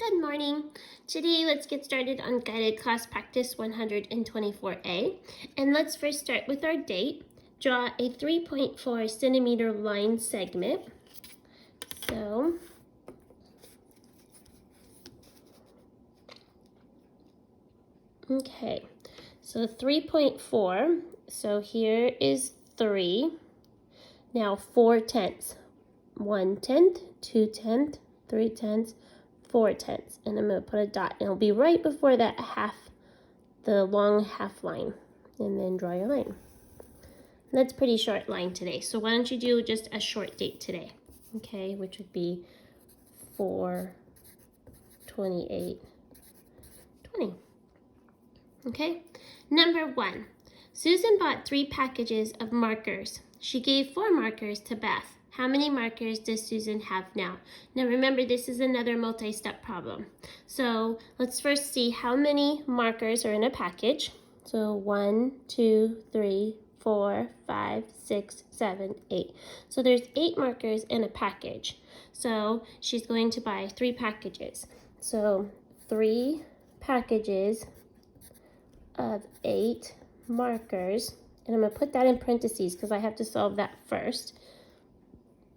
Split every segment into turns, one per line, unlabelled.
Good morning. Today, let's get started on guided class practice 124A. And let's first start with our date. Draw a 3.4 centimeter line segment. So 3.4. So here is 3. Now 4/10. 1/10, 2/10, 3/10, 4/10, and I'm going to put a dot, and it'll be right before that half, the long half line, and then draw your line. That's a pretty short line today, so why don't you do just a short date today, okay, which would be 4/28/20. Okay, number 1. Susan bought 3 packages of markers. She gave 4 markers to Beth. How many markers does Susan have now? Now remember, this is another multi-step problem. So let's first see how many markers are in a package. So 1, 2, 3, 4, 5, 6, 7, 8. So there's 8 markers in a package. So she's going to buy 3 packages. So 3 packages of 8 markers. And I'm going to put that in parentheses because I have to solve that first.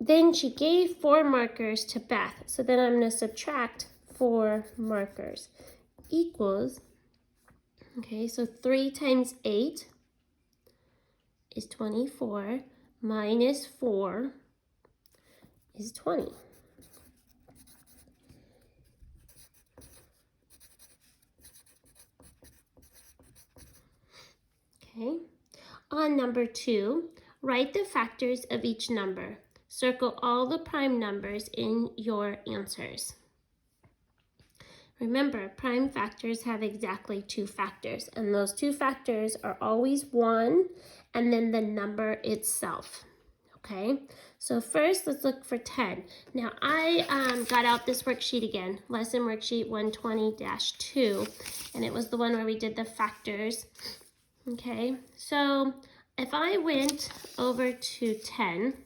Then she gave 4 markers to Beth. So then I'm going to subtract 4 markers equals, okay, so 3 times 8 is 24 minus 4 is 20. Okay. On number 2, write the factors of each number. Circle all the prime numbers in your answers. Remember, prime factors have exactly 2 factors, and those 2 factors are always 1 and then the number itself. Okay, so first let's look for 10. Now I got out this worksheet again, lesson worksheet 120-2, and it was the one where we did the factors. Okay, so if I went over to 10,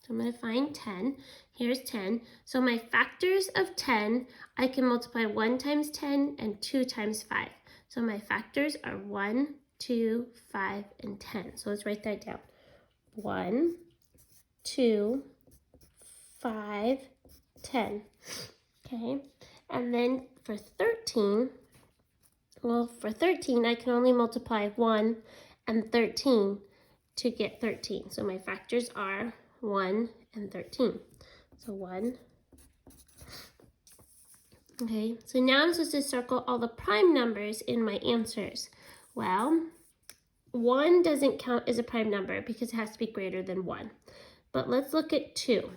so I'm going to find 10. Here's 10. So my factors of 10, I can multiply 1 times 10 and 2 times 5. So my factors are 1, 2, 5, and 10. So let's write that down. 1, 2, 5, 10. Okay, and then for 13, well, for 13, I can only multiply 1 and 13 to get 13. So my factors are 1 and 13. So 1. Okay, so now I'm supposed to circle all the prime numbers in my answers. Well, 1 doesn't count as a prime number because it has to be greater than 1. But let's look at 2.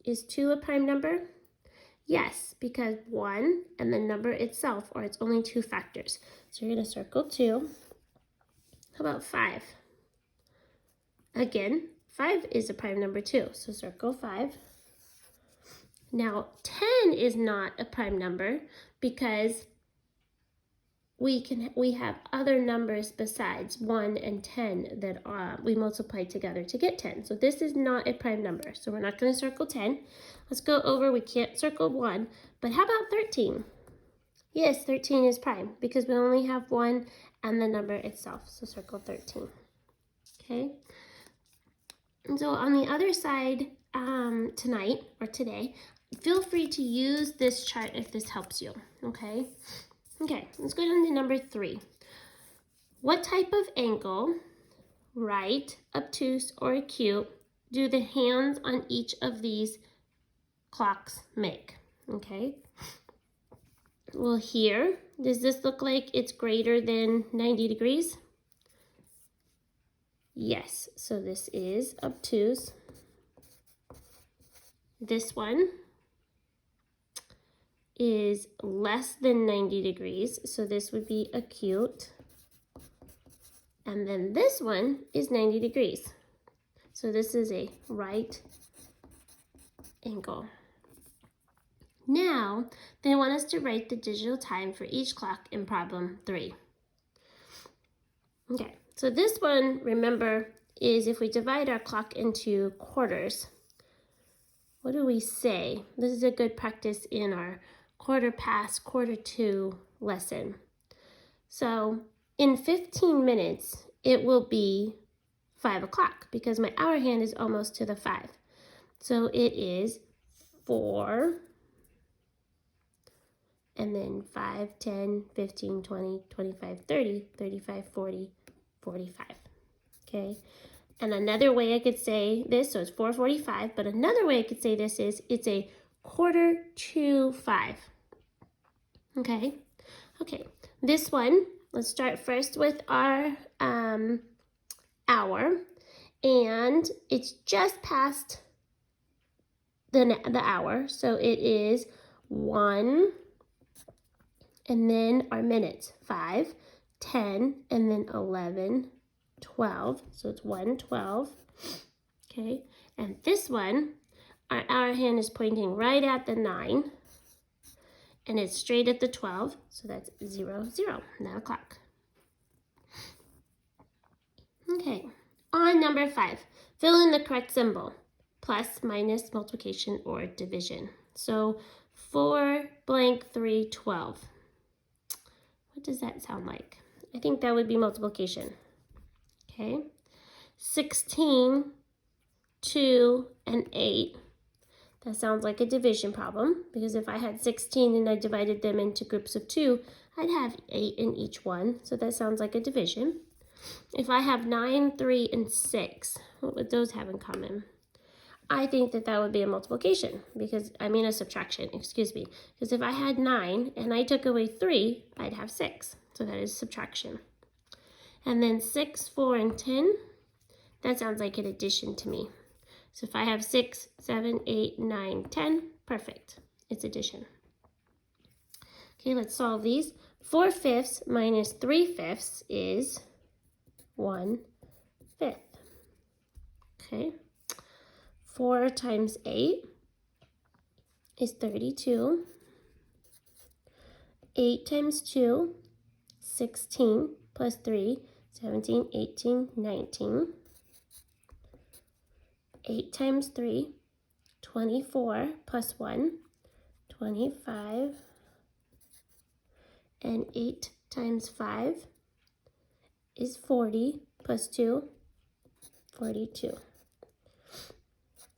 Is 2 a prime number? Yes, because 1 and the number itself, or it's only 2 factors. So you're going to circle 2. How about 5? Again, 5 is a prime number too, so circle 5. Now 10 is not a prime number because we have other numbers besides 1 and 10 that we multiply together to get 10. So this is not a prime number, so we're not going to circle 10. Let's go over, we can't circle 1, but how about 13? Yes, 13 is prime because we only have 1 and the number itself, so circle 13. Okay. And so on the other side, tonight or today, feel free to use this chart if this helps you, okay? Okay, let's go down to number 3. What type of angle, right, obtuse, or acute, do the hands on each of these clocks make, okay? Well, here, does this look like it's greater than 90 degrees? Yes, so this is obtuse. This one is less than 90 degrees, so this would be acute. And then this one is 90 degrees. So this is a right angle. Now, they want us to write the digital time for each clock in problem 3. Okay, so this one, remember, is if we divide our clock into quarters, what do we say? This is a good practice in our quarter past, quarter to lesson. So in 15 minutes, it will be 5 o'clock because my hour hand is almost to the 5. So it is 4, and then 5, 10, 15, 20, 25, 30, 35, 40, 45. Okay. And another way I could say this, so it's 4:45, but another way I could say this is it's a quarter to 5. Okay. Okay. This one, let's start first with our hour, and it's just past the hour, so it is 1, and then our minutes, 5, 10, and then 11, 12, so it's 1:12. Okay, and this one, our hour hand is pointing right at the 9, and it's straight at the 12, so that's 0, 0, 9 o'clock. Okay, on number 5, fill in the correct symbol, plus, minus, multiplication, or division. So 4 blank 3, 12. What does that sound like? I think that would be multiplication. Okay, 16, 2, and 8. That sounds like a division problem, because if I had 16 and I divided them into groups of 2, I'd have 8 in each one, so that sounds like a division. If I have 9, 3, and 6, what would those have in common? I think that that would be a multiplication, a subtraction, excuse me. Because if I had 9 and I took away 3, I'd have 6, so that is subtraction. And then 6, 4, and 10, that sounds like an addition to me. So if I have 6, 7, 8, 9, 10, perfect. It's addition. Okay, let's solve these. 4/5 minus 3/5 is 1/5. Okay. 4 times 8 is 32. 8 times 2, 16, plus 3, 17, 18, 19. 8 times 3, 24, plus 1, 25. And 8 times 5 is 40, plus 2, 42.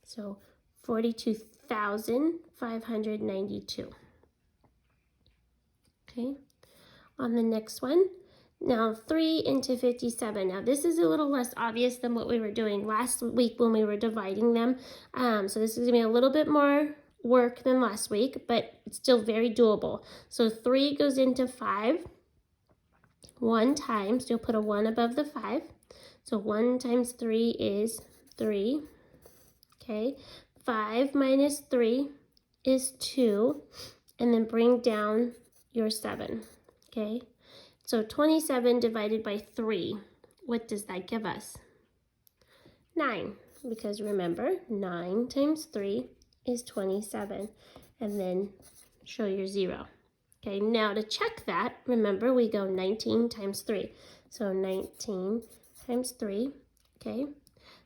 So 42,592. Okay, on the next one, now 3 into 57. Now this is a little less obvious than what we were doing last week when we were dividing them. So this is going to be a little bit more work than last week, but it's still very doable. So 3 goes into 5 1 time, so you'll put a 1 above the 5. So 1 times 3 is 3. Okay, 5 minus 3 is 2, and then bring down your 7. Okay, so 27 divided by 3, what does that give us? 9, because remember, 9 times 3 is 27, and then show your 0. Okay, now to check that, remember we go 19 times 3. So 19 times 3, okay,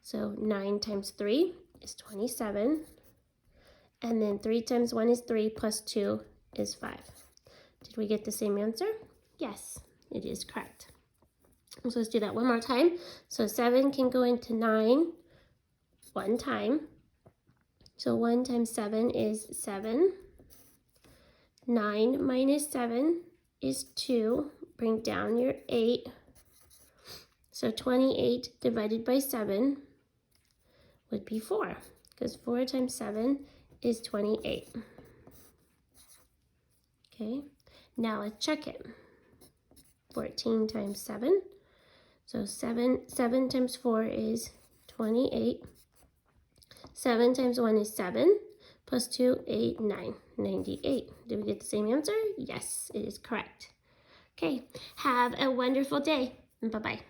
so 9 times 3 is 27, and then 3 times 1 is 3, plus 2 is 5. Did we get the same answer? Yes, it is correct. So let's do that one more time. So 7 can go into 9 one time. So 1 times 7 is 7. 9 minus 7 is 2. Bring down your 8. So 28 divided by 7 would be 4, because 4 times 7 is 28. Okay, now let's check it. 14 times 7. So 7 times 4 is 28. 7 times 1 is 7. Plus 2, 8, 9, 98. Did we get the same answer? Yes, it is correct. Okay, have a wonderful day. Bye-bye.